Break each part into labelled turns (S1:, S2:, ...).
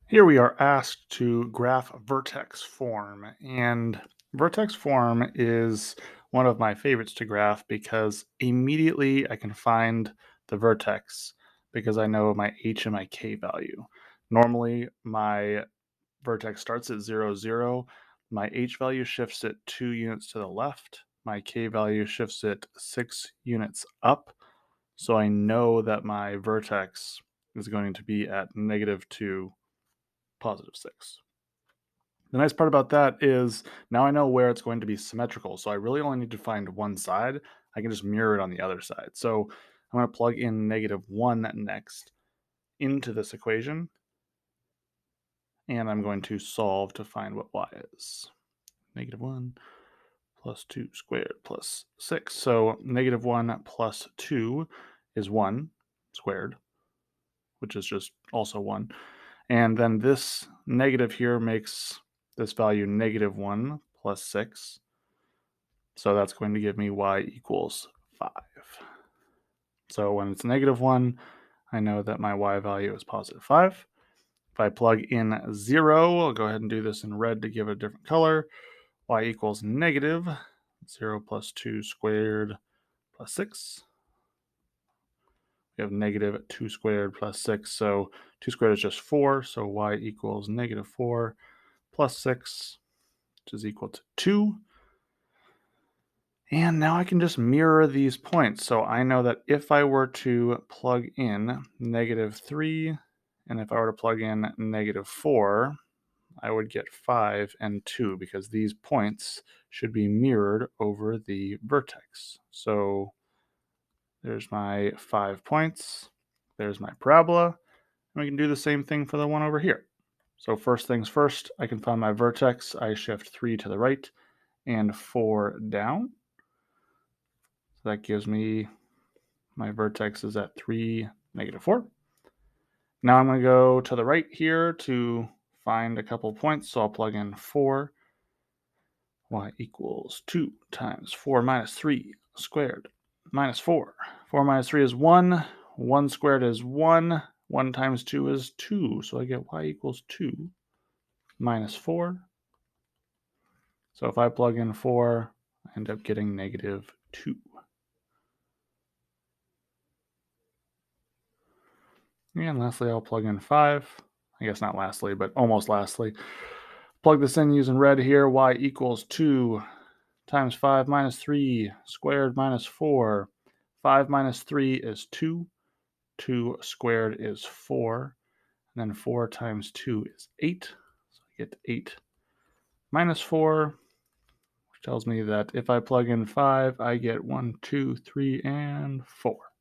S1: Here we are asked to graph vertex form, and vertex form is one of my favorites to graph because immediately I can find the vertex because I know my h and my k value. Normally, my vertex starts at 0, 0. My h value shifts it 2 units to the left. My k value shifts it 6 units up. So I know that my vertex is going to be at -2, +6. The nice part about that is now I know where it's going to be symmetrical, so I really only need to find one side. I can just mirror it on the other side. So I'm going to plug in -1 next into this equation, and I'm going to solve to find what y is. -1 plus 2 squared plus 6. So -1 plus 2 is 1 squared, which is just also 1. And then this negative here makes this value -1 plus 6. So that's going to give me y equals 5. So when it's -1, I know that my y value is +5. If I plug in 0, I'll go ahead and do this in red to give it a different color. Y equals -0 plus 2 squared plus 6. We have -2 squared plus 6, so 2 squared is just 4, so y equals -4 plus 6, which is equal to 2. And now I can just mirror these points. So I know that if I were to plug in -3, and if I were to plug in -4, I would get 5 and 2 because these points should be mirrored over the vertex. So there's my 5 points. There's my parabola. And we can do the same thing for the one over here. So first things first, I can find my vertex. I shift 3 to the right and 4 down. So that gives me my vertex is at 3, -4. Now I'm going to go to the right here to find a couple points. So I'll plug in 4. Y equals 2 times 4 minus 3 squared minus 4. 4 minus 3 is 1. 1 squared is 1. 1 times 2 is 2. So I get y equals 2 minus 4. So if I plug in 4, I end up getting -2. And lastly, I'll plug in 5. I guess not lastly, but almost lastly. Plug this in using red here. Y equals 2 times 5 minus 3 squared minus 4. 5 minus 3 is 2. 2 squared is 4. And then 4 times 2 is 8. So I get 8 minus 4, which tells me that if I plug in 5, I get 1, 2, 3, and 4.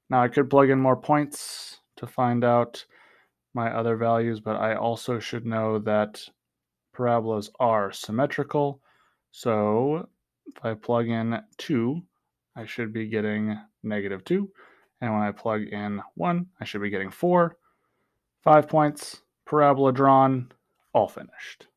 S1: Now I could plug in more points to find out my other values, but I also should know that parabolas are symmetrical. So if I plug in 2, I should be getting -2. And when I plug in 1, I should be getting 4. 5 points, parabola drawn, all finished.